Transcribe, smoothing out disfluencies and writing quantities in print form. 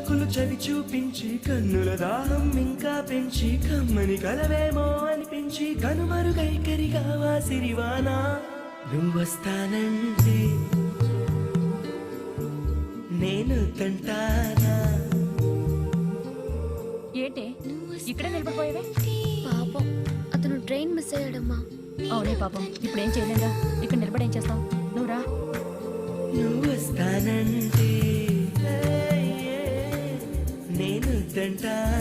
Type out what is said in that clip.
పలుకులు చవి చూపించి కన్నుల దాహం ఇంకా పెంచి కమ్మని కలవేమో అనిపించి కనుమరుగైకరిగా వాసిరివానా నువ్వొస్తానంటే నేను తంటానా. ఏంటి ఇక్కడే నిలబడిపోయావే? పాపం అతను ట్రైన్ మిస్ అయ్యాడమ్మా. అవునే పాపం, ఇప్పుడు ఏం చేయలేదా? ఇక్కడ నిలబడి ఏం చేస్తావు? నువ్వు రా. నువ్వొస్తానంటే నేను తంటానా.